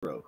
Bro.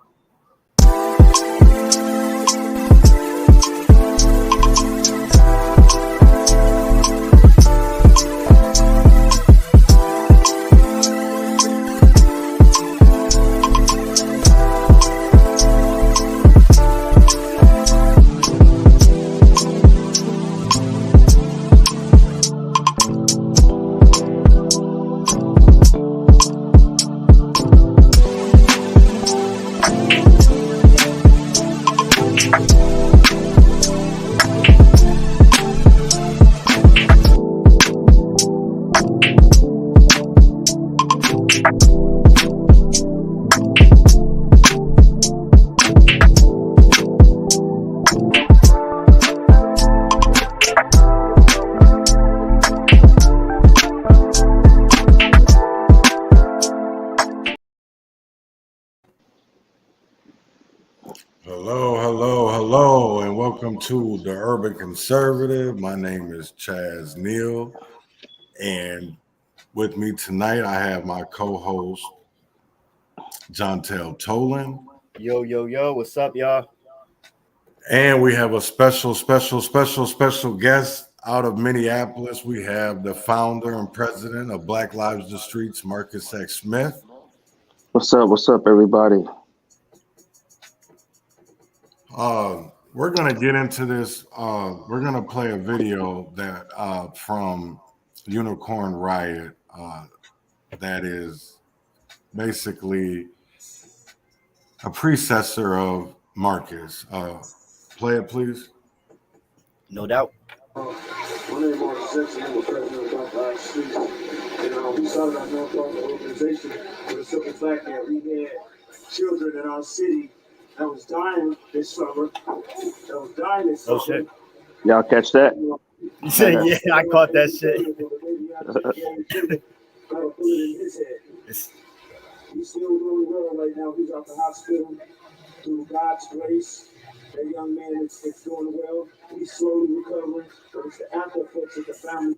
Hello, and welcome to the Urban Conservative. My name is Chaz Neal, and with me tonight I have my co-host Jontel Tolan. Yo, what's up, y'all? And we have a special guest out of Minneapolis. We have the founder and president of Black Livez Da Streetz, Marcus X. Smith. What's up, everybody? We're gonna get into this. We're gonna play a video that from Unicorn Riot that is basically a predecessor of Marcus. Play it, please. No doubt. My name is Marcus X. I'm the president of Black Livez Da Streetz. And we started our nonprofit organization with a simple fact that we had children in our city that was dying this summer. Oh, shit. Y'all catch that? You said, yeah, I caught that shit. He's still doing well right now. He's out the hospital through God's grace. That young man is doing well. He's slowly recovering, but it's the after effects of the family.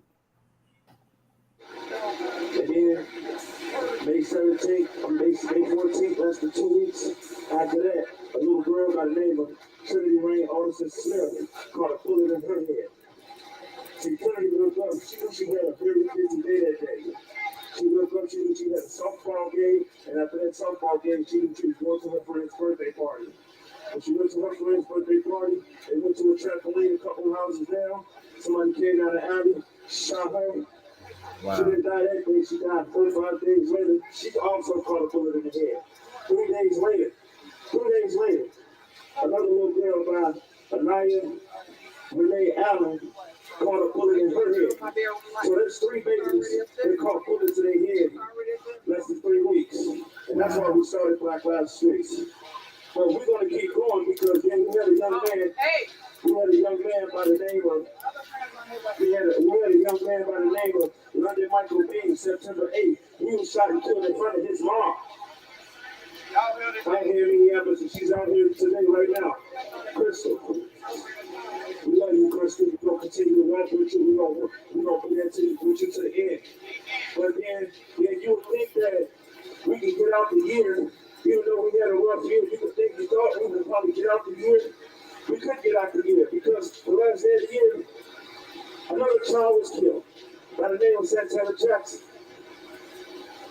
And then May 17th, May 14th, less than 2 weeks after that, a little girl by the name of Trinity Rain Alderson Smith caught a bullet in her head. See, Trinity woke up, she knew she had a very busy day that day. She woke up, she knew she had a softball game, and after that softball game, she knew she was going to her friend's birthday party. When she went to her friend's birthday party, they went to a trampoline a couple of houses down. Somebody came down the alley, shot her. Wow. She didn't die that day. She died 45 days later. She also caught a bullet in the head. 3 days later, another little girl by Anaya Renee Allen caught a bullet in her head. So there's 3 babies that caught bullets in their head less than 3 weeks. And that's why we started Black Livez Da Streetz. But we're going to keep going because then we had a young man. We had a young man by the name of London Michael Bean, September 8th. He was shot and killed in front of his mom. Right here in Minneapolis, and she's out here today right now. Crystal. We love you, Crystal. We're going to continue to walk with you. We're going to be with you to the end. But then you would think that we can get out the year, even though we had a rough year, you thought we would probably get out the year. We couldn't get out the year because the last day of the year, another child was killed by the name of Santana Jackson.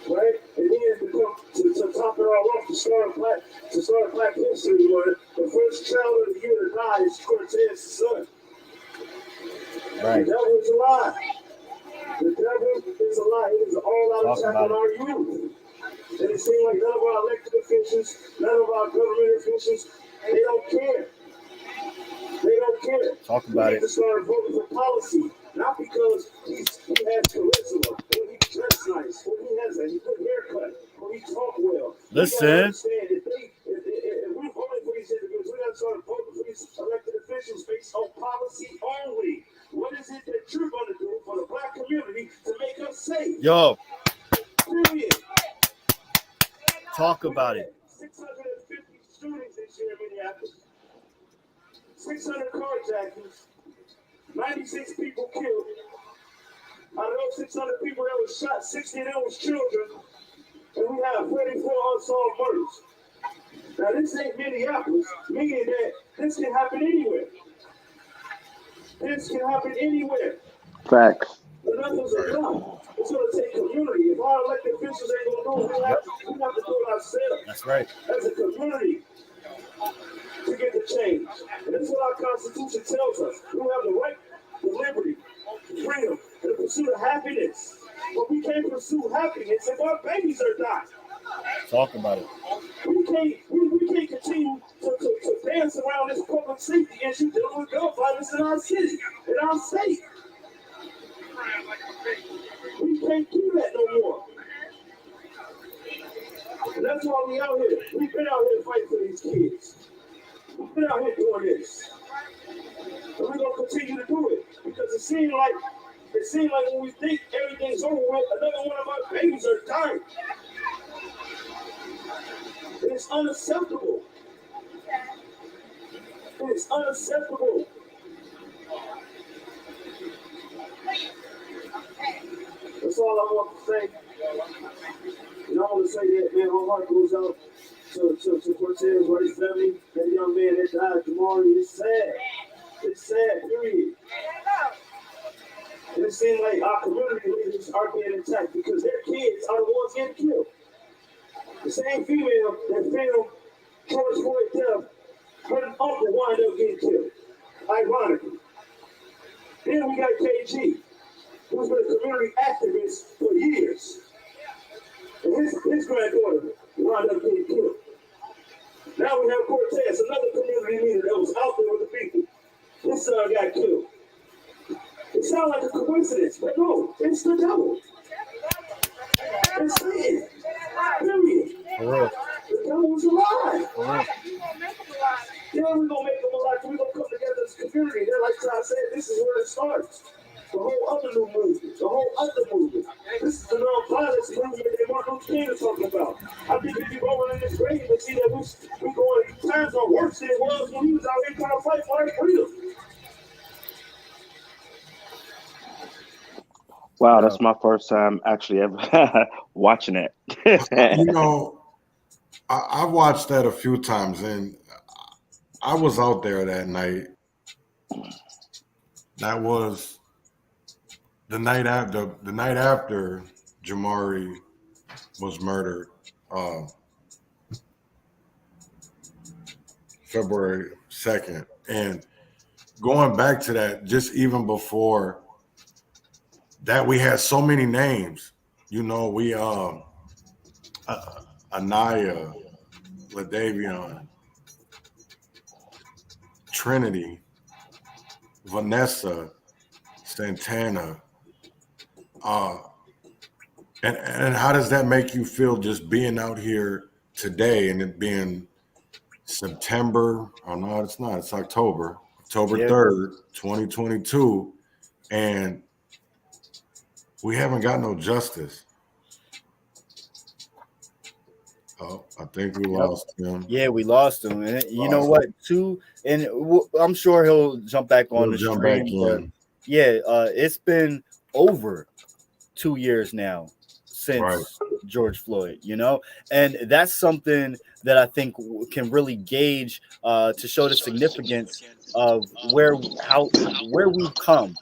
Right? And then to top it all off, to start Black History Month, the first child of the year to die is Cortez's son. Right. The devil is a lie. The devil is a lie. It is an all-out attack on our youth. And it seems like none of our elected officials, none of our government officials, they don't care. They don't care. Talk about it. We need to start voting for policy, not because he has charisma, or he dressed nice, or he has a good haircut, or he talk well. Listen. If we're voting for these individuals, we got to start voting for these elected officials based on policy only. What is it that you're going to do for the Black community to make us safe? Yo. Period. Talk about it. 650 shootings this year in Minneapolis. 600 carjackings. 96 people killed. Out of those 600 people that was shot, 60 of them was children. And we have 44 unsolved murders. Now, this ain't Minneapolis, meaning that this can happen anywhere. This can happen anywhere. Facts. But nothing's enough. It's going to take community. If our elected officials ain't going to do it, we have to do it ourselves. That's right. As a community to get the change. And this is what our Constitution tells us. We have the right to liberty, freedom, and the pursuit of happiness. But we can't pursue happiness if our babies are dying. Talk about it. We can't continue to dance around this public safety issue dealing with gun violence in our city, in our state. We can't do that no more. And that's why we out here. We've been out here fighting for these kids. We've been out here doing this. And we're gonna continue to do it. Because it seems like when we think everything's over with, another one of our babies are dying. And it's unacceptable. It's unacceptable. That's all I want to say. And I want to say that, man, my heart goes out to Cortez, Rice's family, that young man that died, Jamari. It's sad. It's sad, period. And it seems like our community leaders are being attacked because their kids are the ones getting killed. The same female that filmed George Floyd death, her uncle wound up getting killed, ironically. Then we got KG, who's been a community activist for years. And his granddaughter wound up getting killed. Now we have Cortez, another community leader that was out there with the people. His son got killed. It sounds like a coincidence, but no, it's the devil. It's it. Period. For real. The devil was alive. For real. Yeah, we're gonna make them alive. We're gonna come together as a community. Then, like I said, this is where it starts. The whole other new movement, the whole other movement. This is the non-violence movement that Martin Luther King is talking about. I think if you go in this grave and see that we going, times are worse than it was when he was out here trying to fight for our freedom. Wow, that's my first time actually ever watching that. You know, I watched that a few times, and I was out there that night. That was the night after Jamari was murdered, February 2nd. And going back to that, just even before that, we had so many names. You know, we Anaya, LaDavion, Trinity, Vanessa, Santana. And how does that make you feel just being out here today and it being September? Oh no, it's not. It's October 3rd, 2022, and we haven't got no justice. Oh, I think we lost him. Yeah, we lost him. And you know what? I'm sure he'll jump back on the Jump stream. back But in. yeah, it's been over 2 years now since George Floyd, you know, and that's something that I think can really gauge to show the significance of where we've come.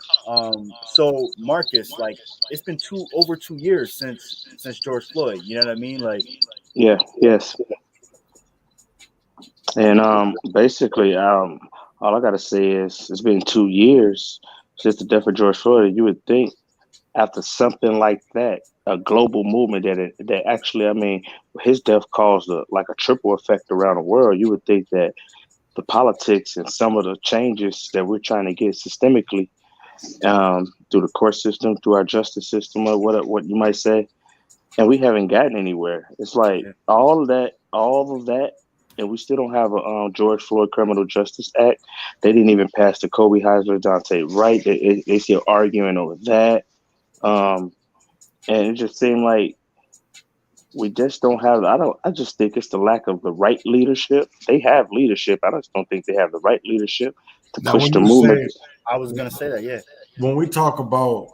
So Marcus, like, it's been over 2 years since George Floyd. You know what I mean? Like, Yeah, yes. And basically, all I gotta say is it's been 2 years since the death of George Floyd. You would think after something like that, a global movement that actually, I mean, his death caused a triple effect around the world. You would think that the politics and some of the changes that we're trying to get systemically through the court system, through our justice system, or what you might say, and we haven't gotten anywhere. It's like all of that, and we still don't have a George Floyd Criminal Justice Act. They didn't even pass the Kobe Heisler Dante Wright. They still arguing over that. And it just seemed like we just don't have. I just think it's the lack of the right leadership. They have leadership. I just don't think they have the right leadership to push the movement. I was gonna say that. Yeah. When we talk about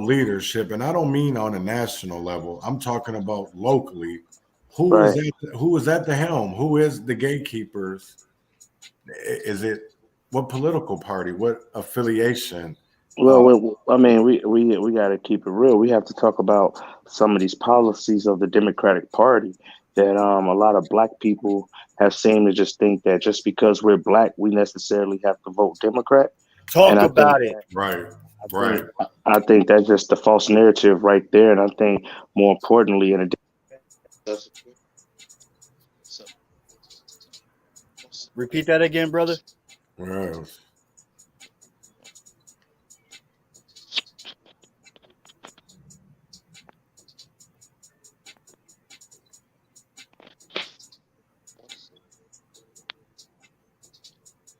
leadership, and I don't mean on a national level, I'm talking about locally. Who is at the helm? Who is the gatekeepers? Is it what political party? What affiliation? Well, I mean, we got to keep it real. We have to talk about some of these policies of the Democratic Party that a lot of black people have seemed to just think that just because we're black, we necessarily have to vote Democrat. Talk about it. Right. I think that's just the false narrative right there. And I think more importantly, Repeat that again, brother. Right.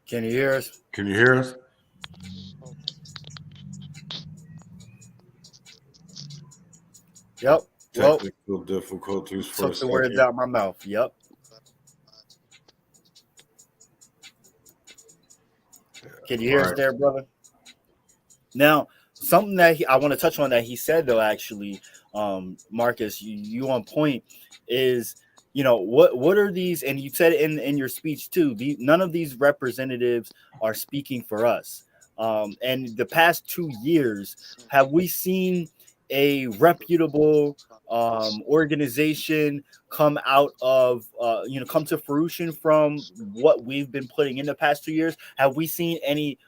Can you hear us? Can you hear us? Yep. Technical difficulties for took the words out of my mouth. Yep. Can you hear us there, brother? Now, something that I want to touch on that he said, though, actually, Marcus, you on point is, what are these? And you said it in your speech, too. None of these representatives are speaking for us. And the past 2 years, have we seen a reputable organization come out of come to fruition from what we've been putting in the past 2 years? Have we seen any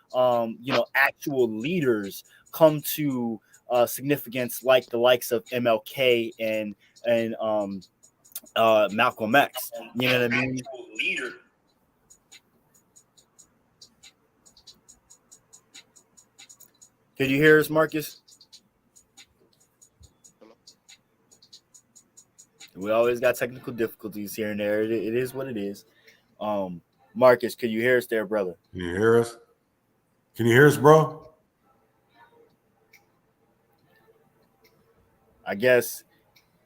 actual leaders come to significance like the likes of MLK and Malcolm X? You know what I mean? Leader. Did you hear us, Marcus? We always got technical difficulties here and there. It is what it is. Marcus, can you hear us there, brother? Can you hear us? Can you hear us, bro? I guess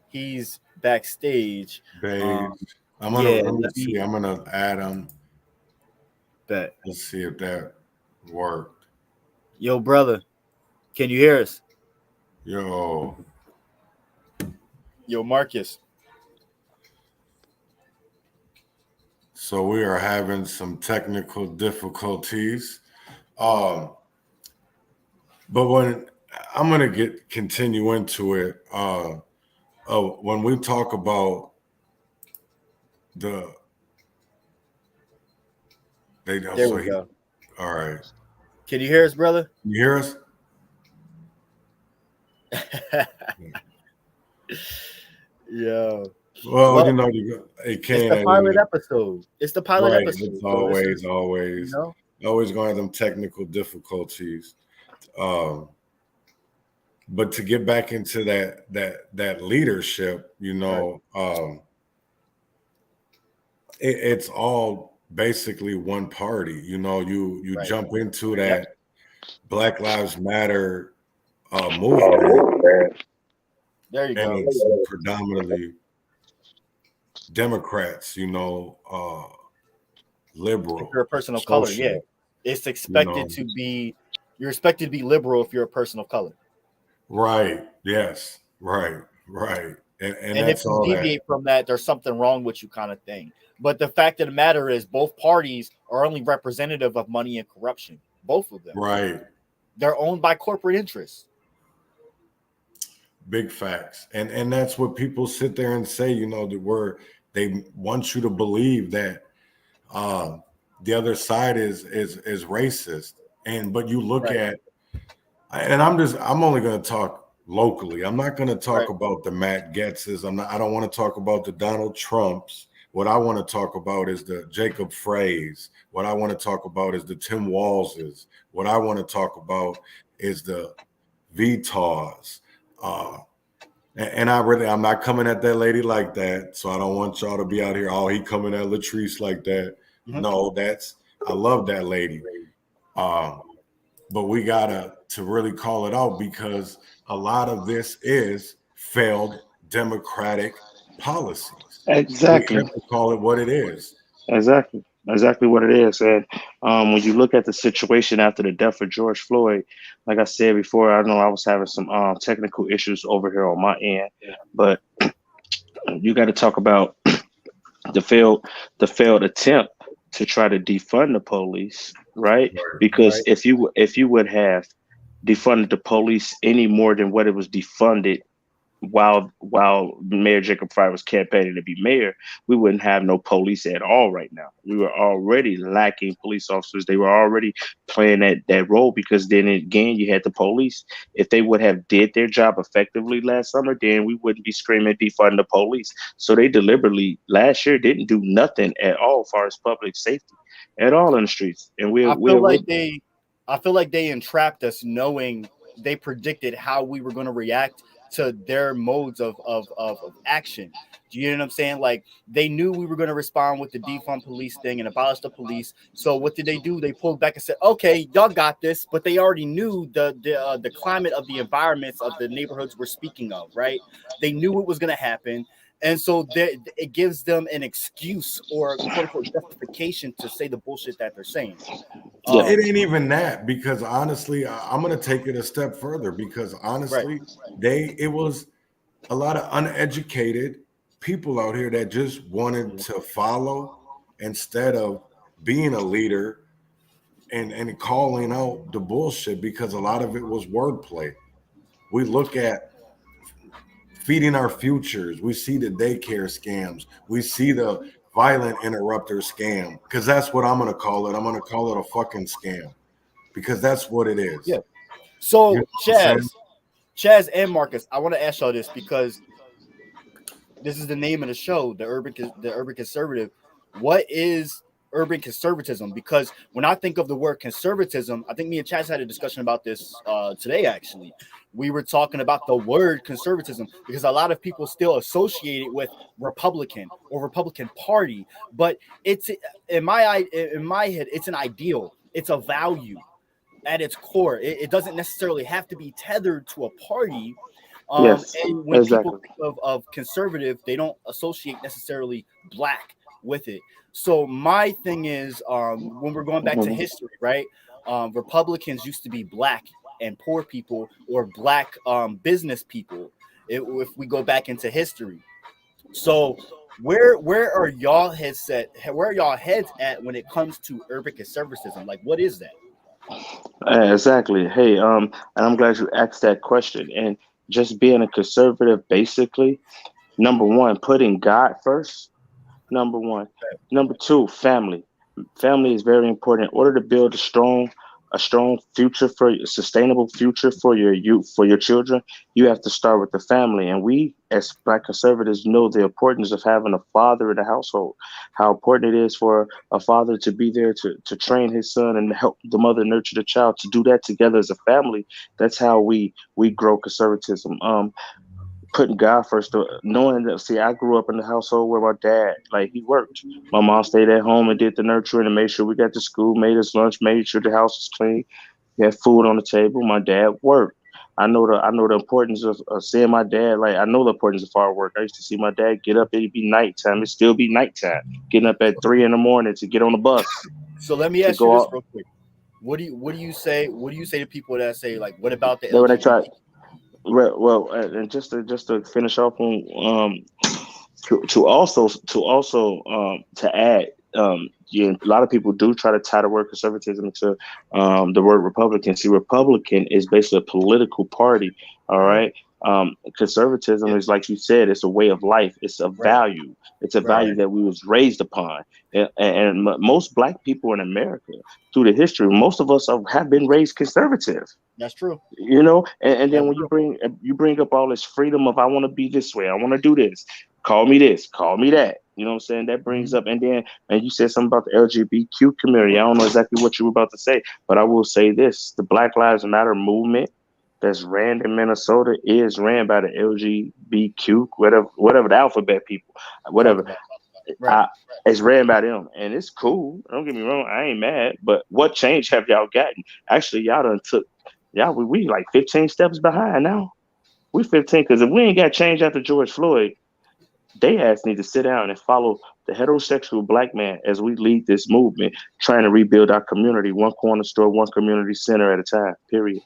he's backstage. I'm gonna see. I'm gonna add him. Bet. Let's see if that worked. Yo, brother, can you hear us? Yo, Marcus. So we are having some technical difficulties. But when I'm gonna continue into it, when we talk about there we go. All right. Can you hear us, brother? You hear us? Yeah. Well, it can. It's the pilot episode. It's the pilot episode. It's always gonna have them technical difficulties. But to get back into that leadership, it's all basically one party. You jump into that Black Lives Matter movement. There you go. It's predominantly Democrats, liberal. If you're a person of color, yeah. It's expected to be, you're expected to be liberal if you're a person of color. Right. Yes. Right. And if you deviate from that, there's something wrong with you kind of thing. But the fact of the matter is both parties are only representative of money and corruption. Both of them. Right. They're owned by corporate interests. Big facts. And that's what people sit there and say, that they want you to believe that the other side is racist. But you look at, and I'm only going to talk locally. I'm not going to talk about the Matt Getzes. I don't want to talk about the Donald Trumps. What I want to talk about is the Jacob Frays. What I want to talk about is the Tim Wallses. What I want to talk about is the Vitas. And I'm not coming at that lady like that. So I don't want y'all to be out here, he coming at Latrice like that. Mm-hmm. No, I love that lady. But we gotta to really call it out because a lot of this is failed democratic policies. Exactly. We have to call it what it is. Exactly what it is. And when you look at the situation after the death of George Floyd, like I said before, I know I was having some technical issues over here on my end, but You got to talk about the failed attempt to try to defund the police, right? Because Right. if you would have defunded the police any more than what it was defunded while Mayor Jacob Frey was campaigning to be mayor, we wouldn't have no police at all right now. We were already lacking police officers. They were already playing that role because then again you had the police. If they would have did their job effectively last summer, then we wouldn't be screaming defund the police. So they deliberately last year didn't do nothing at all as far as public safety at all in the streets. And I feel like they I feel like they entrapped us knowing they predicted how we were going to react to their modes of action. Do you know what I'm saying? Like they knew we were going to respond with the defund police thing and abolish the police. So what did they do? They pulled back and said, "Okay, y'all got this." But they already knew the climate of the environments of the neighborhoods we're speaking of, right? They knew what was going to happen. And so it gives them an excuse or quote unquote justification to say the bullshit that they're saying. It ain't even that, because honestly, I'm gonna take it a step further, because honestly, it was a lot of uneducated people out here that just wanted to follow instead of being a leader and calling out the bullshit, because a lot of it was wordplay. We look at feeding our futures. We see the daycare scams. We see the violent interrupter scam, because that's what I'm going to call it. I'm going to call it a fucking scam, because that's what it is. Yeah. So, You know what I'm Chaz and Marcus, I want to ask y'all this because this is the name of the show, the Urban Conservative. What is urban conservatism? Because when I think of the word conservatism, I think me and Chaz had a discussion about this today. Actually, we were talking about the word conservatism because a lot of people still associate it with Republican or Republican Party, but it's in my head, it's an ideal, it's a value at its core. It doesn't necessarily have to be tethered to a party. Yes, And when exactly. people think of conservative, they don't associate necessarily black with it. So my thing is, when we're going back to history, right? Republicans used to be black and poor people or black business people. If we go back into history, so where are y'all heads at? Where are y'all heads at when it comes to urban conservatism? Like, what is that? Exactly. Hey, and I'm glad you asked that question. And just being a conservative, basically, number one, putting God first. Number one. Number two, family. Family is very important. In order to build a strong future for a sustainable future for your youth, for your children, you have to start with the family. And we, as Black conservatives, know the importance of having a father in the household. How important it is for a father to be there to train his son and help the mother nurture the child. To do that together as a family, that's how we grow conservatism. Putting God first, knowing that, see, I grew up in the household where my dad, like, he worked. My mom stayed at home and did the nurturing and made sure we got to school, made us lunch, made sure the house was clean. We had food on the table. My dad worked. I know the importance of seeing my dad. Like, I know the importance of hard work. I used to see my dad get up. It'd be nighttime. It'd still be nighttime. Getting up at 3 in the morning to get on the bus So let me to ask you go this out. real quick. What do you say? What do you say to people that say like, what about the Then when they try, LGBT? well, and just to finish off on to add, yeah, a lot of people do try to tie the word conservatism to the word Republican. See, Republican is basically a political party. All right. Conservatism is, like you said, it's a way of life. It's a Right, value. It's a right. value that we was raised upon. And most Black people in America, through the history, most of us have been raised conservative. That's true. And then That's when true. you bring up all this freedom of, I want to be this way, I want to do this, call me that, you know what I'm saying, that brings Mhm. up. And you said something about the LGBTQ community. I don't know exactly what you were about to say, but I will say this: the Black Lives Matter movement that's ran in Minnesota is ran by the LGBTQ, whatever the alphabet people, Talk whatever. about it. Right. I, it's ran by them, and it's cool. Don't get me wrong, I ain't mad. But what change have y'all gotten? Actually, y'all done took, y'all, we like 15 steps behind now. We 15, because if we ain't got change after George Floyd, they ass need to sit down and follow the heterosexual Black man as we lead this movement, trying to rebuild our community, one corner store, one community center at a time. Period.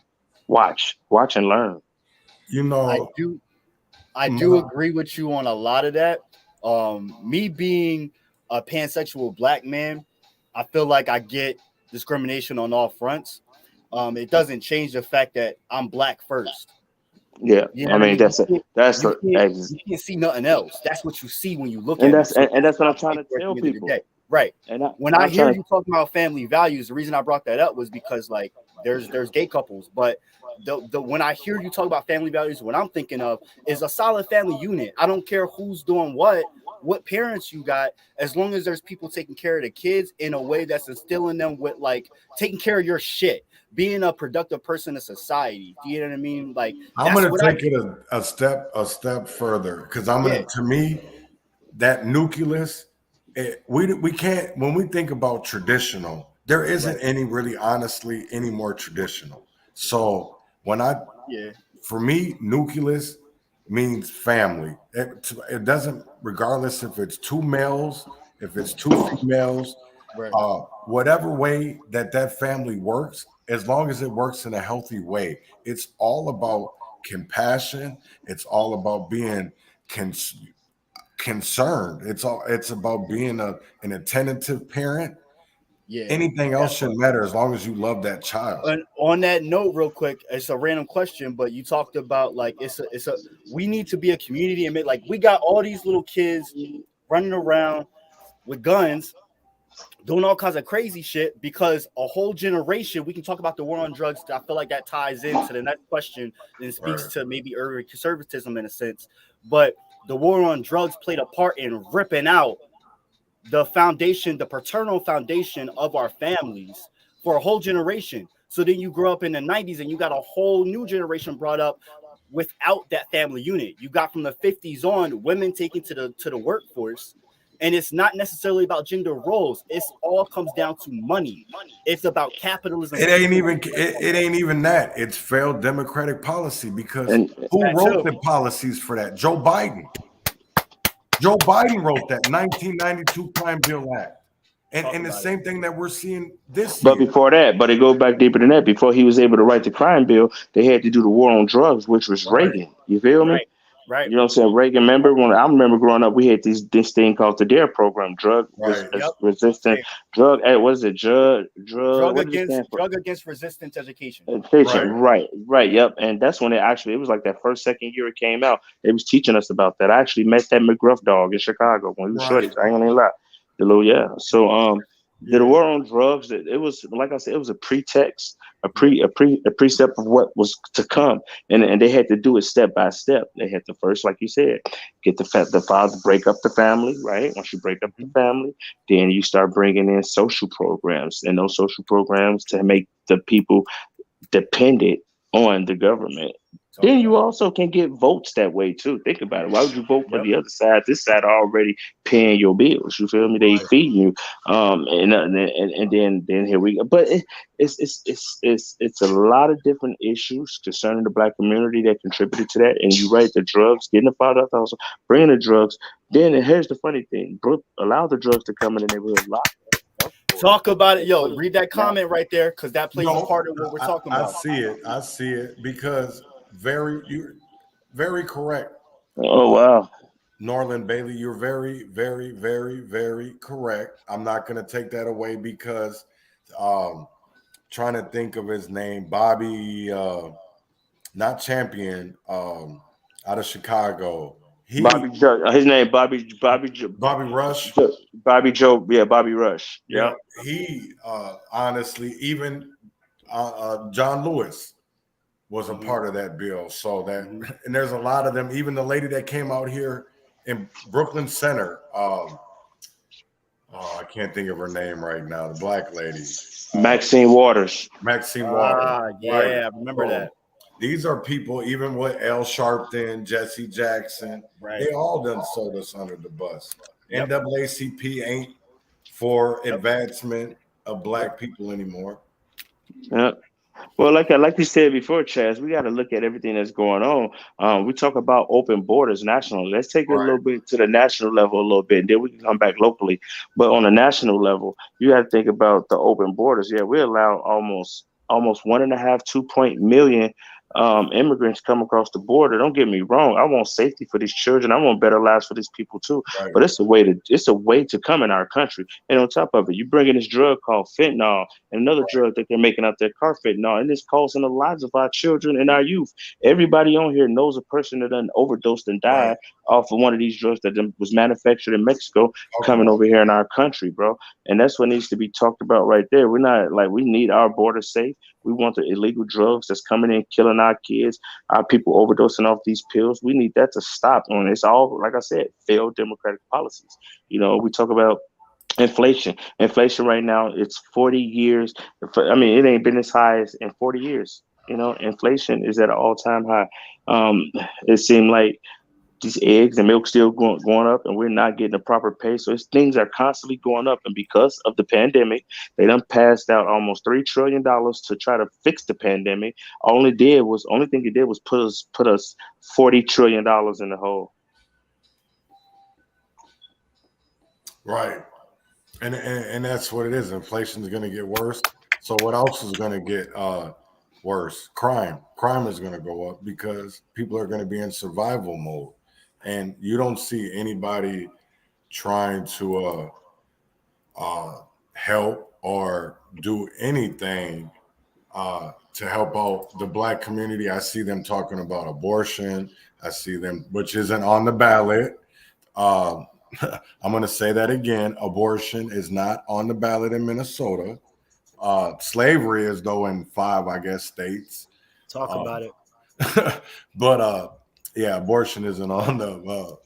Watch and learn. You I know, do. I do agree with you on a lot of that. Me being a pansexual black man, I feel like I get discrimination on all fronts. It doesn't change the fact that I'm black first. Yeah, You know I what I mean mean? that's You can't see nothing else. That's what you see when you look and at me. that's So and that's what I'm that's trying right to there at tell the end of the people. day. Right. And When I hear you talking about family values, the reason I brought that up was because like there's gay couples, but the when I hear you talk about family values, what I'm thinking of is a solid family unit. I don't care who's doing what parents you got, as long as there's people taking care of the kids in a way that's instilling them with like taking care of your shit, being a productive person in society. Do you know what I mean? Like I'm that's gonna what take it a step further because I'm gonna to me that nucleus. We can't when we think about traditional. There isn't any really honestly any more traditional. So when yeah for me, nucleus means family. It doesn't, regardless if it's two males, if it's two females, right whatever way that family works, as long as it works in a healthy way, it's all about compassion. It's all about being concerned. It's about being an attentive parent. yeah Anything that else shouldn't part. matter as long as you love that child. And on that note, real quick, it's a random question, but you talked about like it's a we need to be a community and make like we got all these little kids running around with guns doing all kinds of crazy shit because a whole generation. We can talk about the war on drugs. I feel like that ties into the next question and speaks Right. to maybe urban conservatism in a sense. But the war on drugs played a part in ripping out the foundation, the paternal foundation of our families for a whole generation. So then you grow up in the 90s and you got a whole new generation brought up without that family unit. You got from the 50s on women taken to the workforce. And it's not necessarily about gender roles. It's all comes down to money. It's about capitalism. It ain't even that. It's failed democratic policy because and who That wrote too. the policies for that? Joe Biden. Joe Biden wrote that 1992 Crime Bill Act. Talk And the about it. same thing that we're seeing this but year. before that, but it goes back deeper than that. Before he was able to write the crime bill, they had to do the war on drugs, which was Right. Reagan. You feel me? Right. Right. You know what I'm saying? Reagan, remember when I remember growing up, we had this thing called the DARE program, Right. Yep. resistant Same. drug. What is it? Drug. What does it stand for? Drug against resistance education. Education. Right. Right. Yep. And that's when it was like that first, second year it came out. They was teaching us about that. I actually met that McGruff dog in Chicago when we were Right. shorties. I ain't gonna lie. The little yeah. So the Yeah. war on drugs, it was like I said, it was a pretext, Yeah. a precept of what was to come, and they had to do it step by step. They had to first, like you said, get the father, break up the family, right? Once you break up the family, then you start bringing in social programs, and those social programs to make the people dependent on the government. Talk Then you about it. also can get votes that way too. Think about it. Why would you vote for Yep. the other side? This side already paying your bills. You feel me? They Right. feeding you. And then here we go. But it's a lot of different issues concerning the black community that contributed to that. And you right, the drugs, getting the father out the house, bringing the drugs. Then here's the funny thing: Brooke allowed the drugs to come in the neighborhood. Talk about it. Yo, read that comment right there because that plays a No, part of what we're talking I about. see it. I see it because you're very correct. Oh wow. Norland Bailey, you're very, very, very, very correct. I'm not going to take that away because trying to think of his name, Bobby, not Champion, out of Chicago. Bobby Joe, his name Bobby Rush. Bobby Joe, yeah, Bobby Rush, Yeah, yeah. he honestly, even John Lewis was a part of that bill. So that, and there's a lot of them. Even the lady that came out here in Brooklyn Center. I can't think of her name right now. The black lady, Maxine Waters. Maxine Waters. Yeah, Right. I remember that. These are people, even with Al Sharpton, Jesse Jackson, Right. they all done sold us under the bus. Yep. NAACP ain't for advancement of black people anymore. Yeah. Well, like you said before, Chaz, we got to look at everything that's going on. We talk about open borders nationally. Let's take it a little bit to the national level a little bit, and then we can come back locally. But on a national level, you got to think about the open borders. Yeah, we allow almost 1.5, 2 million immigrants come across the border. Don't get me wrong. I want safety for these children. I want better lives for these people too. Right. But it's a way to come in our country. And on top of it, you bring in this drug called fentanyl and another drug that they're making out there, carfentanil, and it's causing the lives of our children and our youth. Everybody on here knows a person that done overdosed and died Right. off of one of these drugs that was manufactured in Mexico, coming over here in our country, bro. And that's what needs to be talked about right there. We're not like, we need our border safe. We want the illegal drugs that's coming in, killing our kids, our people overdosing off these pills. We need that to stop. And it's all, like I said, failed democratic policies. You know, we talk about inflation. Inflation right now, it's 40 years. I mean, it ain't been as high as in 40 years. You know, inflation is at an all-time high. It seemed like these eggs and milk still going up, and we're not getting the proper pay. So things are constantly going up, and because of the pandemic, they done passed out almost $3 trillion to try to fix the pandemic. Only thing it did was put us $40 trillion in the hole. Right. And that's what it is. Inflation is going to get worse. So what else is going to get worse? Crime is going to go up because people are going to be in survival mode. And you don't see anybody trying to help or do anything to help out the Black community. I see them talking about abortion. I see them, which isn't on the ballot. I'm going to say that again. Abortion is not on the ballot in Minnesota. Slavery is, though, in 5, I guess, states. Talk about it. But yeah, abortion isn't on the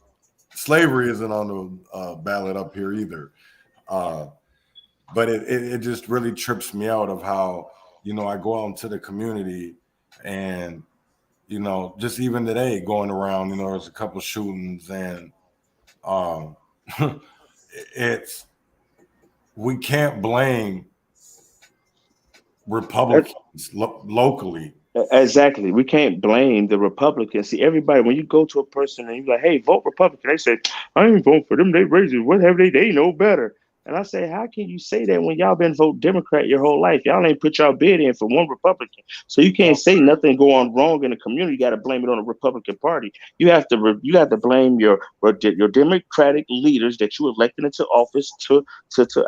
slavery isn't on the ballot up here either. But it just really trips me out of how, you know, I go out into the community and, you know, just even today going around, you know, there's a couple shootings and we can't blame Republicans locally. Exactly. We can't blame the Republicans. See, everybody, when you go to a person and you're like, hey, vote Republican, they say, I ain't voting for them. They racist. What have they? They know better. And I say, how can you say that when y'all been vote Democrat your whole life? Y'all ain't put y'all bid in for one Republican. So you can't say nothing going wrong in the community. You got to blame it on the Republican Party. You have to blame your Democratic leaders that you elected into office to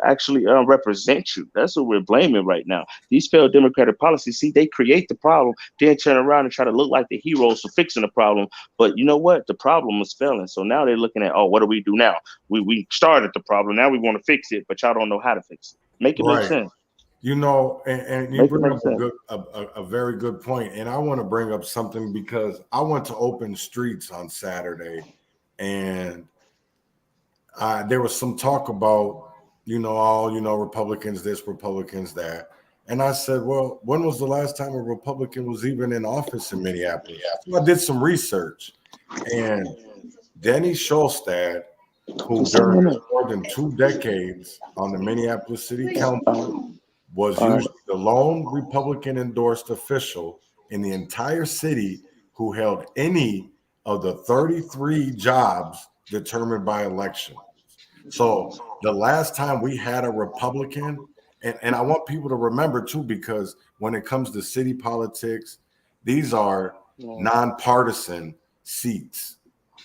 actually represent you. That's what we're blaming right now. These failed Democratic policies, see, they create the problem, then turn around and try to look like the heroes for fixing the problem. But you know what? The problem was failing. So now they're looking at, oh, what do we do now? We started the problem. Now we want to fix it, but y'all don't know how to fix it. Make it make sense. You know, and you bring up a very good point. And I want to bring up something because I went to Open Streets on Saturday, and there was some talk about, Republicans this, Republicans that. And I said, well, when was the last time a Republican was even in office in Minneapolis? So I did some research, and Denny Scholstad, who during more than 2 decades on the Minneapolis City Council was usually the lone Republican endorsed official in the entire city who held any of the 33 jobs determined by election. So the last time we had a Republican, and I want people to remember too, because when it comes to city politics, these are nonpartisan seats.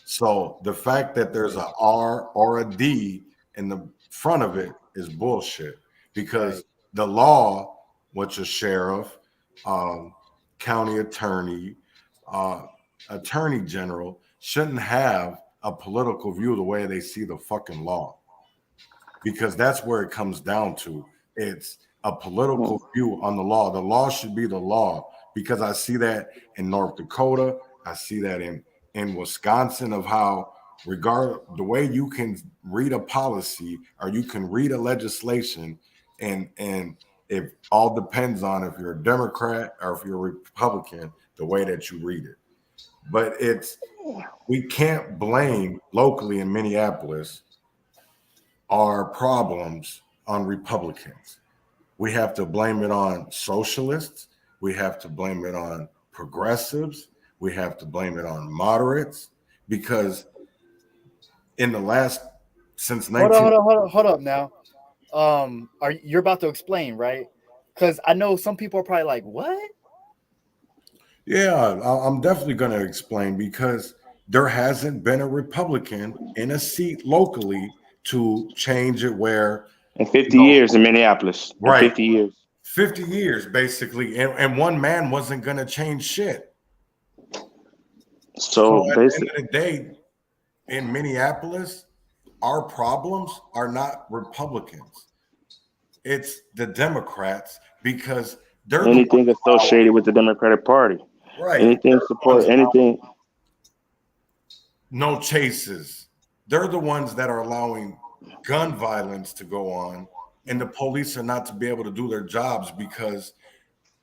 So the fact that there's a R or a D in the front of it is bullshit, because the law, which is sheriff, county attorney, attorney general, shouldn't have a political view the way they see the fucking law, because that's where it comes down to. It's a political view on the law. The law should be the law, because I see that in North Dakota. I see that in Wisconsin, of how the way you can read a policy or you can read a legislation, and it all depends on if you're a Democrat or if you're a Republican, the way that you read it. But we can't blame locally in Minneapolis our problems on Republicans. We have to blame it on socialists. We have to blame it on progressives. We have to blame it on moderates, because in the last since 19 hold up now. You're about to explain, right? Because I know some people are probably like, what? Yeah, I'm definitely going to explain because there hasn't been a Republican in a seat locally to change it where, In you 50 know, years in Minneapolis. In right, 50 years. 50 years basically, and one man wasn't going to change shit. So So at the end basically, of the day, in Minneapolis, our problems are not Republicans. It's the Democrats because they're the ones anything associated with the Democratic Party, right. anything They're the ones support, anything. no chases. They're the ones that are allowing gun violence to go on, and the police are not to be able to do their jobs because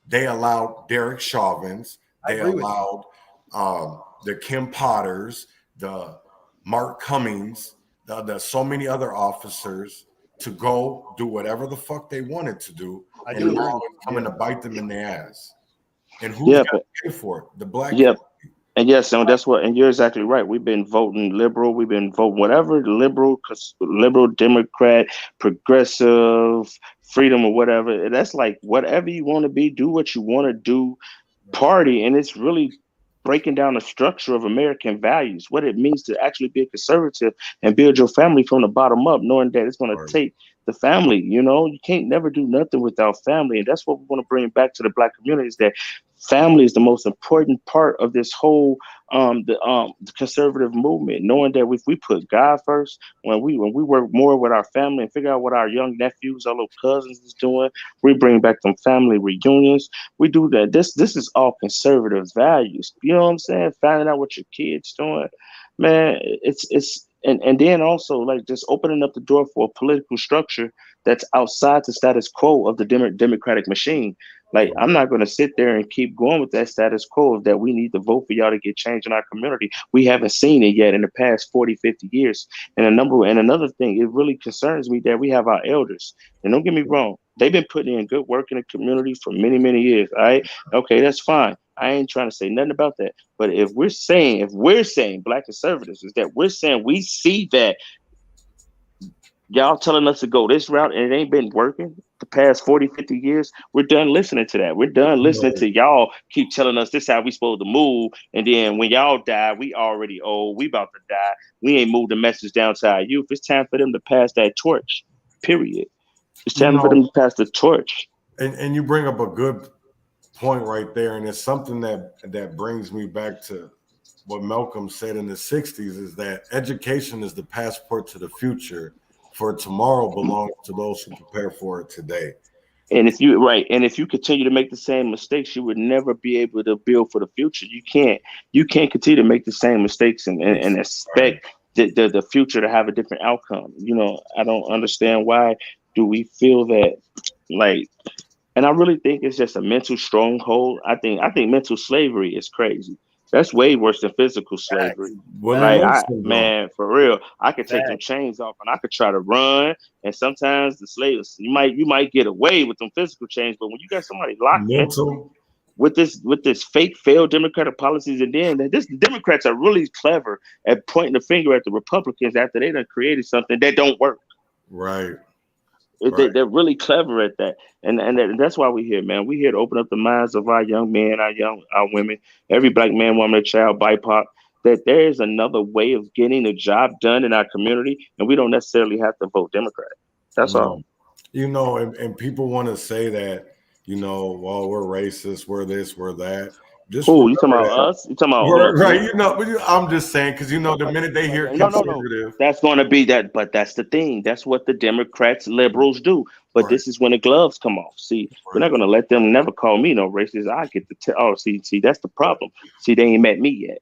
they allowed Derek Chauvins, I they agree with you. allowed the Kim Potters, the Mark Cummings, the so many other officers to go do whatever the fuck they wanted to do, I and do now agree. it's coming to bite them in the ass. And who's Yeah, got but to pay for it? The black yeah, community. and yes, and that's what, and you're exactly right. We've been voting liberal. We've been voting whatever liberal, liberal, Democrat, progressive, freedom, or whatever. And that's like whatever you want to be, do what you want to do, party, and it's really breaking down the structure of American values, what it means to actually be a conservative and build your family from the bottom up, knowing that it's going to Right. take the family. You know, you can't never do nothing without family, and that's what we want to bring back to the Black community, is that family is the most important part of this whole the conservative movement, knowing that if we put God first, when we work more with our family and figure out what our young nephews, our little cousins is doing, we bring back them family reunions, we do that. This is all conservative values. You know what I'm saying? Finding out what your kids doing, man. It's and then also like just opening up the door for a political structure that's outside the status quo of the democratic machine. Like, I'm not going to sit there and keep going with that status quo of that we need to vote for y'all to get change in our community. We haven't seen it yet in the past 40, 50 years. And another thing, it really concerns me that we have our elders. And don't get me wrong, they've been putting in good work in the community for many, many years. All right. Okay, that's fine. I ain't trying to say nothing about that. But if we're saying black conservatives, is that we're saying we see that y'all telling us to go this route and it ain't been working the past 40, 50 years, we're done listening to that. We're done You listening know, to y'all keep telling us this how we supposed to move. And then when y'all die, we already old, we about to die. We ain't moved the message down to our youth. It's time for them to pass that torch, period. It's you time for them know, to pass the torch. and you bring up a good point right there, and it's something that brings me back to what Malcolm said in the 60s, is that education is the passport to the future, for tomorrow belongs to those who prepare for it today. And if you continue to make the same mistakes, you would never be able to build for the future. You can't continue to make the same mistakes and Right. expect the future to have a different outcome. You know, I don't understand why do we feel that, like, and I really think it's just a mental stronghold. I think mental slavery is crazy. That's way worse than physical slavery. Facts. Willie Like, Facts. Lynch I syndrome. man, for real, I could take them Facts. chains off and I could try to run. And sometimes the slaves, you might get away with them physical chains, but when you got somebody locked mentally Mental. with this fake failed democratic policies, and then this the Democrats are really clever at pointing the finger at the Republicans after they done created something that don't work. Right. They, Right. they're really clever at that, and that's why we're here, man. We're here to open up the minds of our young men, our women, every black man, woman, and child, BIPOC. That there is another way of getting the job done in our community, and we don't necessarily have to vote Democrat. That's all. No. And people want to say that, well, we're racist, we're this, we're that. Just Who you talking remember about? that. Us? You talking about Right. me? But I'm just saying, because the minute they hear No, no, no. conservative, That's going to be that, but that's the thing. That's what the Democrats, liberals do. But right, this is when the gloves come off. See, we're right. not going to let them never call me no racist. I get to tell. Oh, see, that's the problem. See, they ain't met me yet.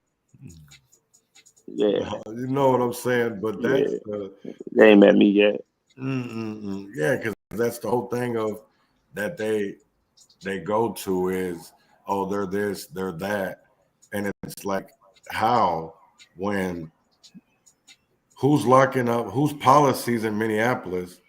Yeah, You know what I'm saying? But that's yeah, they ain't met me yet. yeah, because that's the whole thing of that they go to is, oh, they're this, they're that, and it's like, how, when, who's locking up, whose policies in Minneapolis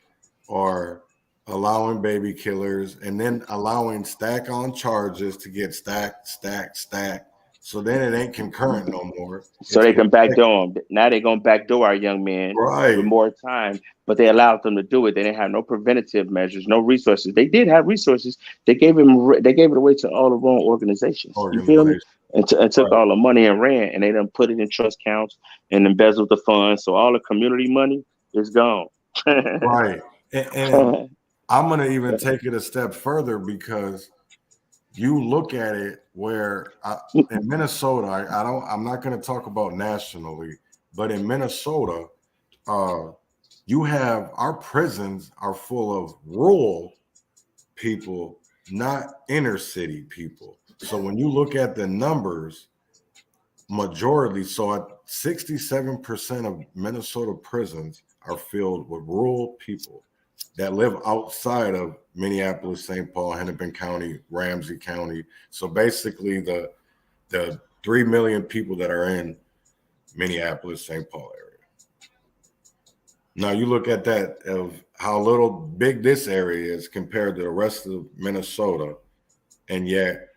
are allowing baby killers and then allowing stack on charges to get stacked, stacked, stacked So then it ain't concurrent no more. So they can backdoor them. Now they're gonna backdoor our young men with more time, but they allowed them to do it. They didn't have no preventative measures, no resources. They did have resources. They gave it away to all the wrong organizations. You feel me? And took all the money and ran, and they done put it in trust accounts and embezzled the funds. So all the community money is gone. Right. And I'm gonna even take it a step further, because you look at it where in Minnesota, I'm not going to talk about nationally, but in Minnesota, you have our prisons are full of rural people, not inner city people. So when you look at the numbers, majority, so at 67% of Minnesota prisons are filled with rural people that live outside of Minneapolis, St. Paul, Hennepin County, Ramsey County. So basically the 3 million people that are in Minneapolis, St. Paul area. Now you look at that of how big this area is compared to the rest of Minnesota, and yet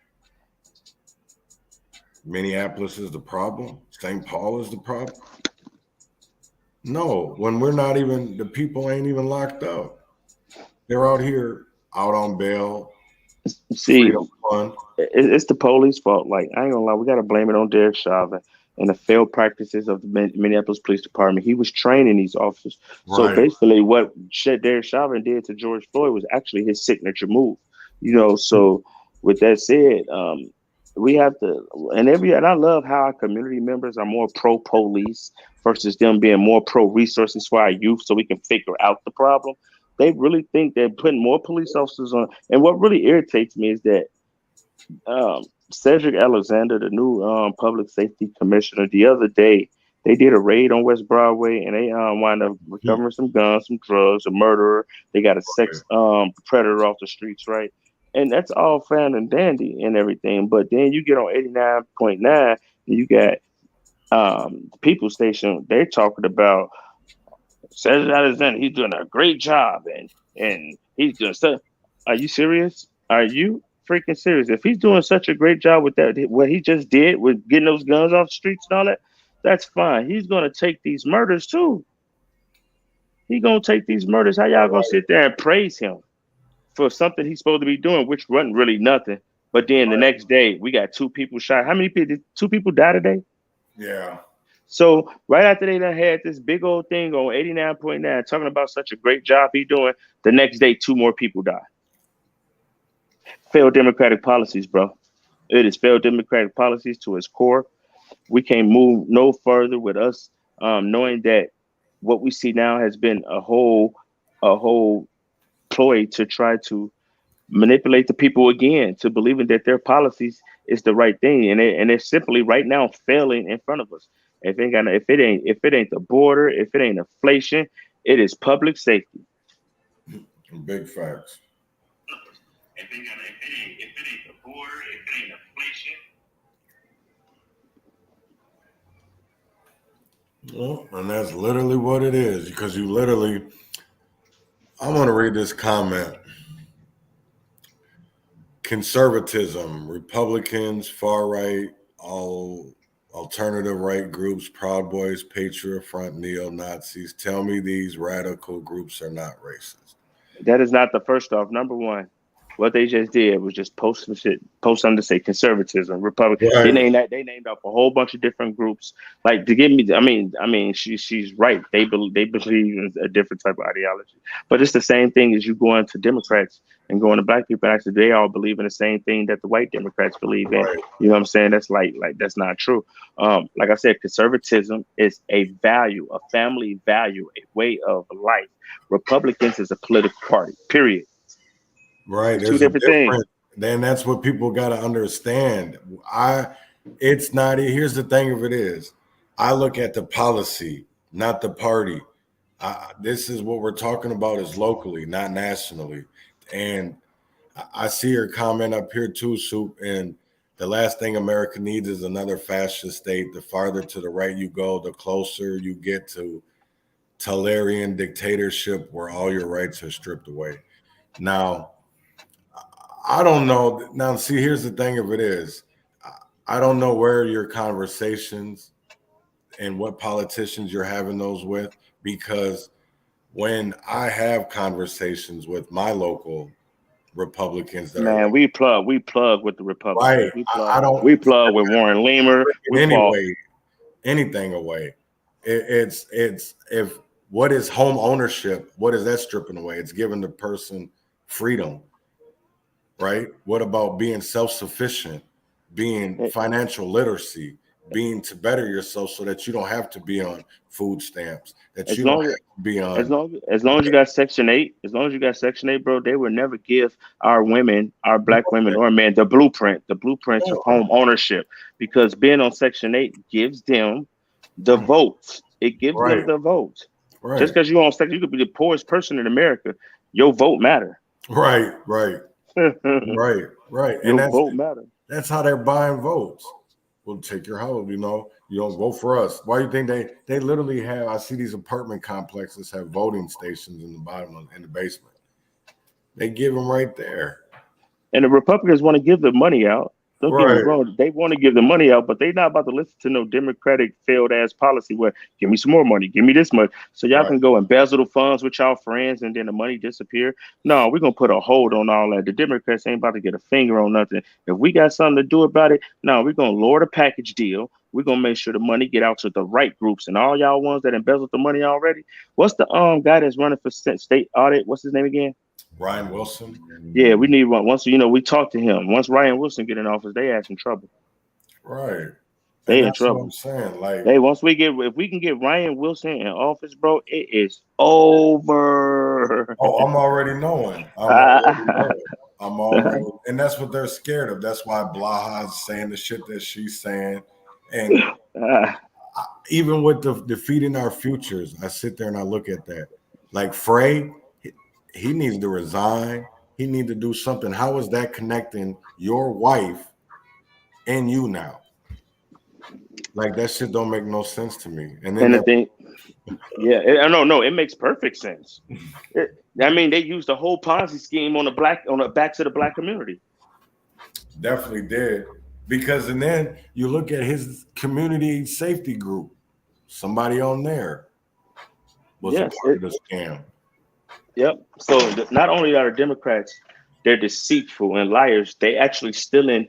Minneapolis is the problem, St. Paul is the problem. No, when the people ain't even locked up. They're out here, out on bail. See, it's the police fault. Like, I ain't gonna lie, we gotta blame it on Derek Chauvin and the failed practices of the Minneapolis Police Department. He was training these officers. Right. So basically, what Derek Chauvin did to George Floyd was actually his signature move. So with that said, we have to, and I love how our community members are more pro police versus them being more pro resources for our youth, so we can figure out the problem. They really think they're putting more police officers on. And what really irritates me is that Cedric Alexander, the new public safety commissioner, the other day, they did a raid on West Broadway, and they wound up recovering some guns, some drugs, a murderer. They got a sex predator off the streets, right? And that's all fine and dandy and everything. But then you get on 89.9, and you got the People Station. They're talking about Cedric Alexander, he's doing a great job, and he's doing stuff. Are you serious? Are you freaking serious? If he's doing such a great job with that, what he just did with getting those guns off the streets and all that, that's fine. He's gonna take these murders too. He's gonna take these murders. How y'all gonna sit there and praise him for something he's supposed to be doing, which wasn't really nothing? But then the next day, we got 2 people shot. How many people? Did 2 people die today? Yeah. So right after they done had this big old thing on 89.9 talking about such a great job he doing, the next day 2 more people die. Failed democratic policies, bro. It is failed democratic policies to its core. We can't move no further with us knowing that what we see now has been a whole ploy to try to manipulate the people again to believing that their policies is the right thing, and they're simply right now failing in front of us. If it ain't the border, if it ain't inflation, it is public safety. Big facts. If it ain't the border, if it ain't inflation. Well, and that's literally what it is, because you literally. I'm going to read this comment. Conservatism, Republicans, far right, all alternative right groups, Proud Boys, Patriot Front, neo-Nazis. Tell me these radical groups are not racist. That is not the first off. Number one, what they just did was just post something to say conservatism, Republican. Right. They named up a whole bunch of different groups. Like, to give me, I mean, she's right. They believe in a different type of ideology, but it's the same thing as you going to Democrats and going to Black people. Actually, they all believe in the same thing that the white Democrats believe in. Right. You know what I'm saying? That's like that's not true. Like I said, conservatism is a value, a family value, a way of life. Republicans is a political party. Period. Right. There's 2 different things. Then that's what people got to understand. It's not, here's the thing of it is, I look at the policy, not the party. This is what we're talking about is locally, not nationally. And I see your comment up here too, Soup. And the last thing America needs is another fascist state. The farther to the right you go, the closer you get to totalitarian dictatorship where all your rights are stripped away. Now, I don't know. Now, see, here's the thing of it is, I don't know where your conversations and what politicians you're having those with, because when I have conversations with my local Republicans that Man, we plug with the Republicans. right, I don't We plug with Warren Leamer. We anyway anything away. It's if what is home ownership? What is that stripping away? It's giving the person freedom, right? What about being self-sufficient, being financial literacy, being to better yourself so that you don't have to be on food stamps, that you don't have to be on. As long as you got Section 8, bro, they would never give our women, our black women or men, the blueprint of home ownership, because being on Section 8 gives them the votes. It gives them the votes. Right. Just because you're on Section, you could be the poorest person in America. Your vote matter. Right. And your vote matter. That's how they're buying votes. We'll take your house, you don't vote for us. Why do you think they literally have? I see these apartment complexes have voting stations in the bottom in the basement. They give them right there. And the Republicans want to give the money out. Don't get me wrong. They want to give the money out, but they're not about to listen to no Democratic failed ass policy where give me some more money, give me this much, so y'all can go embezzle the funds with y'all friends and then the money disappear. No, we're gonna put a hold on all that. The Democrats ain't about to get a finger on nothing. If we got something to do about it, no, we're gonna lower the package deal. We're gonna make sure the money get out to the right groups, and all y'all ones that embezzled the money already. What's the guy that's running for state audit? What's his name again? Ryan Wilson. Yeah, we need one. Once we talk to him. Once Ryan Wilson get in office, they ass in trouble. Right. They in trouble. What I'm saying. Like, if we can get Ryan Wilson in office, bro, it is over. Oh, I'm already knowing. I'm already, and that's what they're scared of. That's why Blaha's saying the shit that she's saying, and even with the defeating our futures, I sit there and I look at that. Like Frey. He needs to resign. He needs to do something. How is that connecting your wife and you now? Like, that shit don't make no sense to me. And then it makes perfect sense. They used the whole Ponzi scheme on the backs of the black community. Definitely did. Because and then you look at his community safety group. Somebody on there was a part of the scam. Yep. So not only are the Democrats, they're deceitful and liars. They actually stealing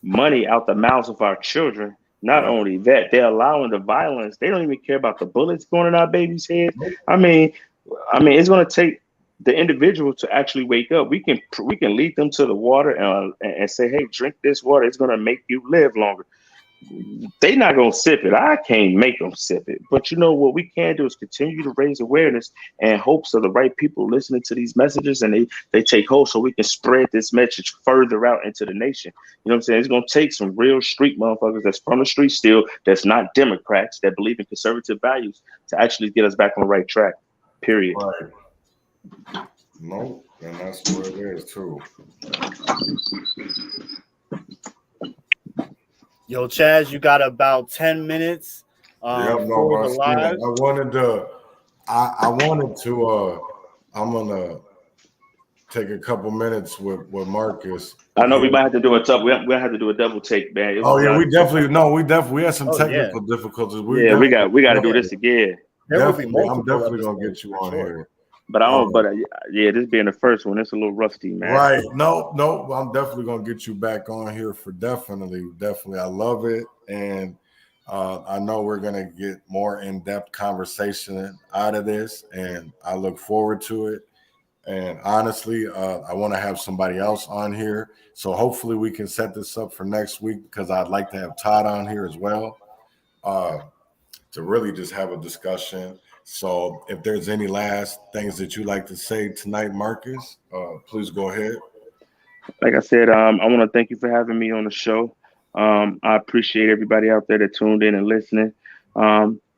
money out the mouths of our children. Not only that, they're allowing the violence. They don't even care about the bullets going in our babies' heads. I mean, it's going to take the individual to actually wake up. We can lead them to the water and say, hey, drink this water. It's going to make you live longer. They're not going to sip it. I can't make them sip it. But what we can do is continue to raise awareness and hopes of the right people listening to these messages, and they take hold so we can spread this message further out into the nation. You know what I'm saying? It's going to take some real street motherfuckers that's from the street still, that's not Democrats, that believe in conservative values, to actually get us back on the right track, period. Right. No, and that's what it is, too. Yo, Chaz, you got about 10 minutes for the live. I'm gonna take a couple minutes with Marcus. I know we might have to do we have to do a double take, man. We had some technical difficulties. We got to do this again. I'm definitely gonna get you on here. But this being the first one, it's a little rusty, man. Right. No, I'm definitely gonna get you back on here for definitely. I love it. And I know we're gonna get more in-depth conversation out of this, and I look forward to it. And honestly, I want to have somebody else on here. So hopefully we can set this up for next week, because I'd like to have Todd on here as well, to really just have a discussion. So if there's any last things that you'd like to say tonight, Marcus, please go ahead. Like I said, I want to thank you for having me on the show. I appreciate everybody out there that tuned in and listening.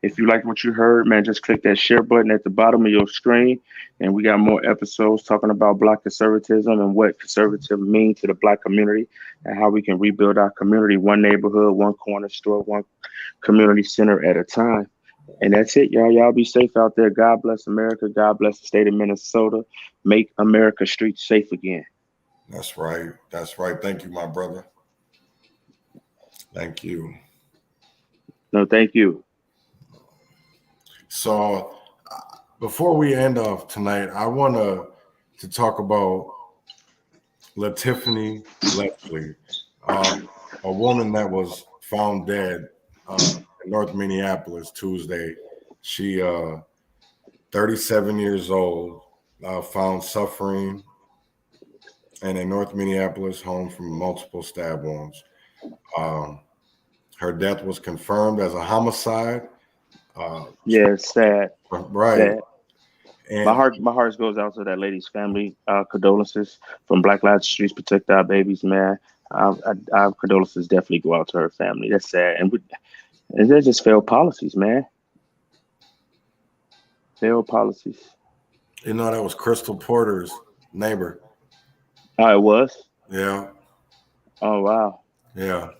If you like what you heard, man, just click that share button at the bottom of your screen. And we got more episodes talking about Black conservatism and what conservative means to the Black community, and how we can rebuild our community one neighborhood, one corner store, one community center at a time. And that's it, y'all. Y'all be safe out there. God bless America. God bless the state of Minnesota. Make America streets safe again. That's right. Thank you, my brother. Thank you. No, thank you. So before we end off tonight, I want to talk about LaTiffany Leslie, a woman that was found dead in North Minneapolis Tuesday. She 37 years old, found suffering in a North Minneapolis home from multiple stab wounds. Her death was confirmed as a homicide. Yeah, it's sad. Right. Sad. And My heart goes out to that lady's family. Condolences from Black Livez Da Streetz, protect our babies, man. Our condolences definitely go out to her family. That's sad, and they're just failed policies, man. Failed policies. you know, that was Crystal Porter's neighbor. Oh, it was. Yeah. Oh wow. Yeah.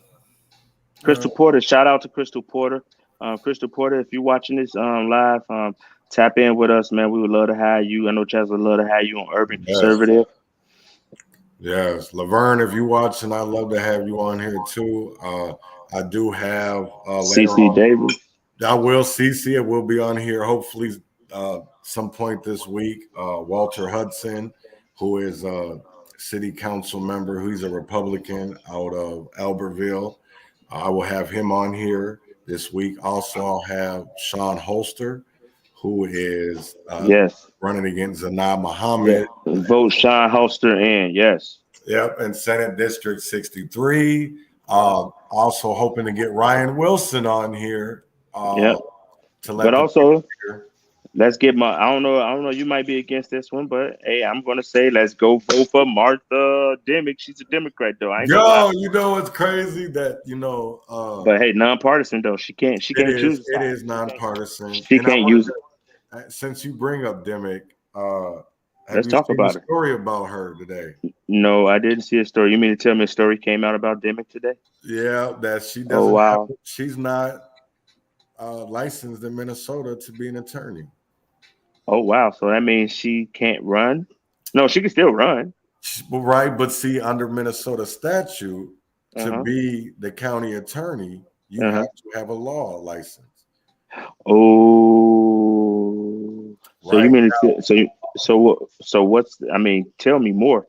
Crystal Porter. Shout out to Crystal Porter. Crystal Porter, if you're watching this live, tap in with us, man. We would love to have you. I know Chaz would love to have you on Urban Conservative. Yes. Laverne, if you're watching, I'd love to have you on here too. I do have CC Davis. I will CC. It will be on here hopefully some point this week. Walter Hudson, who is a city council member, who's a Republican out of Albertville. I will have him on here this week. Also, I'll have Sean Holster, who is running against Zanab Muhammad. Yeah. Vote Sean Holster in, yes. Yep, and Senate District 63. Also hoping to get Ryan Wilson on here. But also, let's get I don't know, you might be against this one, but hey, I'm gonna say let's go vote for Martha Demick. She's a Democrat though. You know what's crazy that but hey, nonpartisan though. She can't choose. It is nonpartisan. She can't use it. Since you bring up Demick, let's talk about it. Story about her today. No, I didn't see a story. You mean to tell me a story came out about Demick today? Yeah, that she doesn't. Oh wow. She's not licensed in Minnesota to be an attorney. Oh wow! So that means she can't run? No, she can still run. Right, but see, under Minnesota statute, to be the county attorney, you have to have a law license. Oh, so you mean so what's? I mean, tell me more.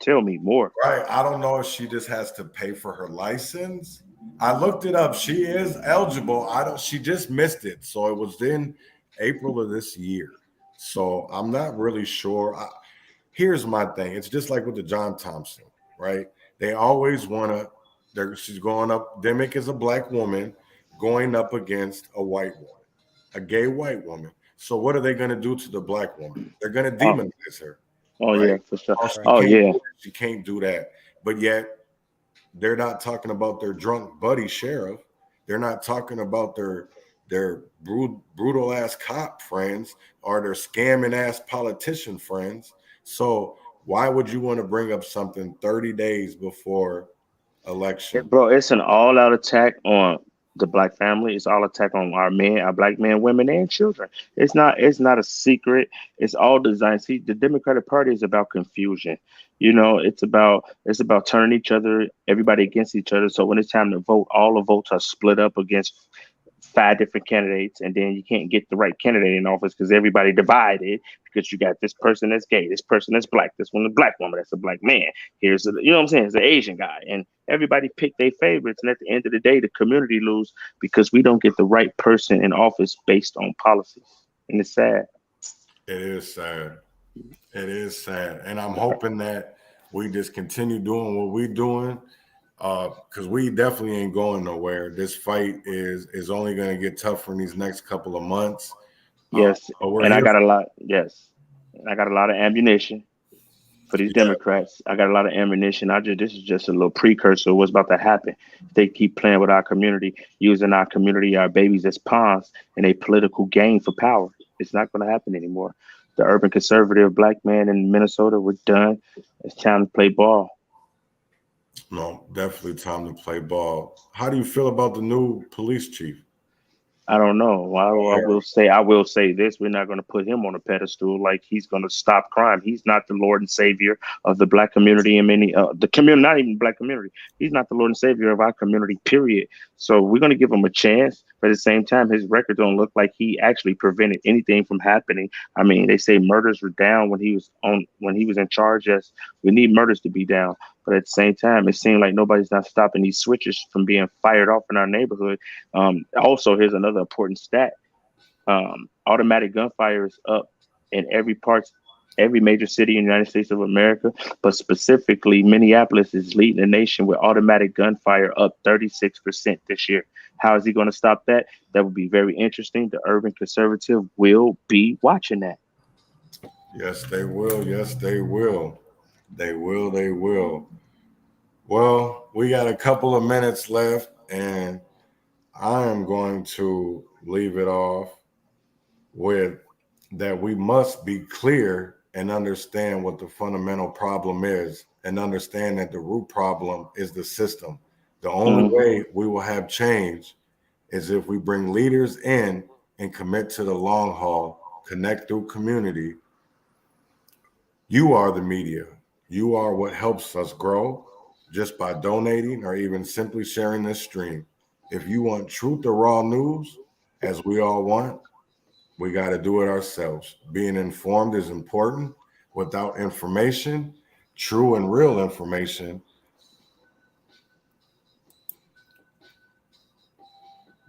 Right, I don't know if she just has to pay for her license. I looked it up. She is eligible. She just missed it, so it was in April of this year. So I'm not really sure. Here's my thing. It's just like with the John Thompson, right? They always want to, she's going up. Demick is a black woman going up against a white woman, a gay white woman. So what are they going to do to the black woman? They're going to demonize her. Oh, right? Yeah, for sure. She can't do that. But yet they're not talking about their drunk buddy sheriff. They're not talking about their brutal ass cop friends or their scamming ass politician friends. So why would you want to bring up something 30 days before election? Bro, it's an all-out attack on the black family. It's all attack on our men, our black men, women, and children. It's not a secret. It's all designed. See, the Democratic Party is about confusion. You know, it's about turning everybody against each other. So when it's time to vote, all the votes are split up against 5 different candidates, and then you can't get the right candidate in office because everybody divided, because you got this person that's gay, this person that's black, this one a black woman, that's a black man. You know what I'm saying? It's an Asian guy, and everybody pick their favorites. And at the end of the day, the community lose because we don't get the right person in office based on policies, and it's sad. It is sad. It is sad, and I'm hoping that we just continue doing what we're doing. Because we definitely ain't going nowhere. This fight is only going to get tougher in these next couple of months. Yes, and I got a lot. Yes, and I got a lot of ammunition for these Democrats. I got a lot of ammunition. This is just a little precursor of what's about to happen. If they keep playing with our community, using our community, our babies as pawns in a political game for power. It's not going to happen anymore. The urban conservative black man in Minnesota, we're done. It's time to play ball. No, definitely time to play ball. How do you feel about the new police chief? I don't know. I will say this. We're not going to put him on a pedestal like he's going to stop crime. He's not the Lord and Savior of the Black community and the community, not even Black community. He's not the Lord and Savior of our community, period. So we're going to give him a chance. But at the same time, his record don't look like he actually prevented anything from happening. I mean, they say murders were down when he was in charge. Yes, we need murders to be down. But at the same time, it seems like nobody's not stopping these switches from being fired off in our neighborhood. Also, here's another important stat. Automatic gunfire is up in every major city in the United States of America, but specifically Minneapolis is leading the nation with automatic gunfire up 36% this year. How is he going to stop that? That would be very interesting. The urban conservative will be watching that. Yes, they will. Yes, they will. They will. They will. Well, we got a couple of minutes left, and I am going to leave it off with that we must be clear and understand what the fundamental problem is, and understand that the root problem is the system. The only way we will have change is if we bring leaders in and commit to the long haul, connect through community. You are the media. You are what helps us grow just by donating or even simply sharing this stream. If you want truth or raw news, as we all want, we got to do it ourselves. Being informed is important. Without information, true and real information,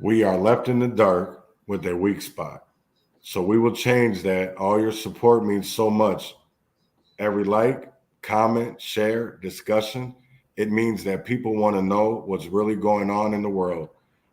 we are left in the dark with a weak spot. So we will change that. All your support means so much. Every like, comment, share, discussion, it means that people want to know what's really going on in the world.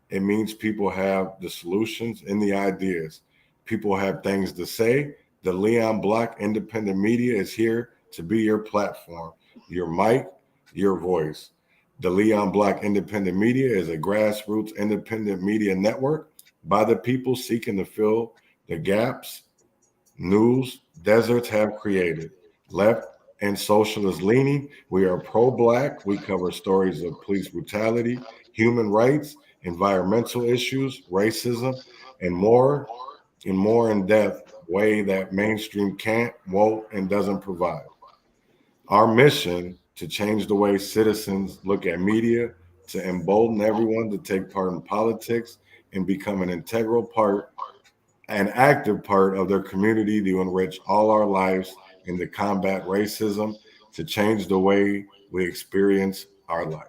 It means people have the solutions and the ideas. People have things to say. The Leon Black Independent Media is here to be your platform, your mic, your voice. The Leon Black Independent Media is a grassroots independent media network by the people seeking to fill the gaps news deserts have created. Left and socialist leaning, we are pro-Black. We cover stories of police brutality, human rights, environmental issues, racism, and more in depth way that mainstream can't, won't, and doesn't provide. Our mission to change the way citizens look at media, to embolden everyone to take part in politics and become an integral part, an active part of their community to enrich all our lives and to combat racism, to change the way we experience our lives.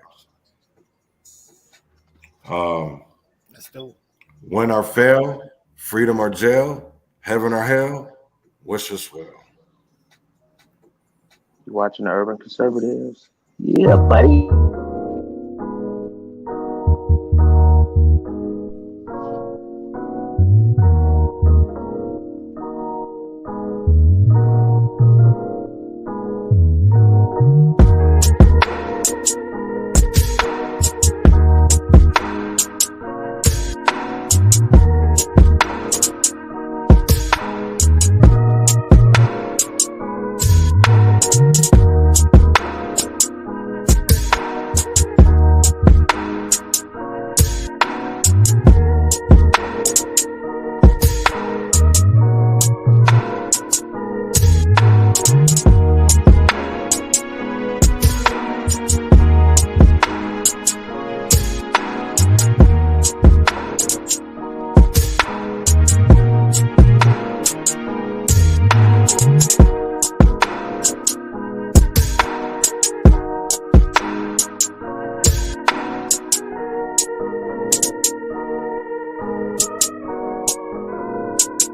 Let's do it. Win or fail, freedom or jail, heaven or hell, wish us well. You watching the Urban Conservatives? Yeah, buddy.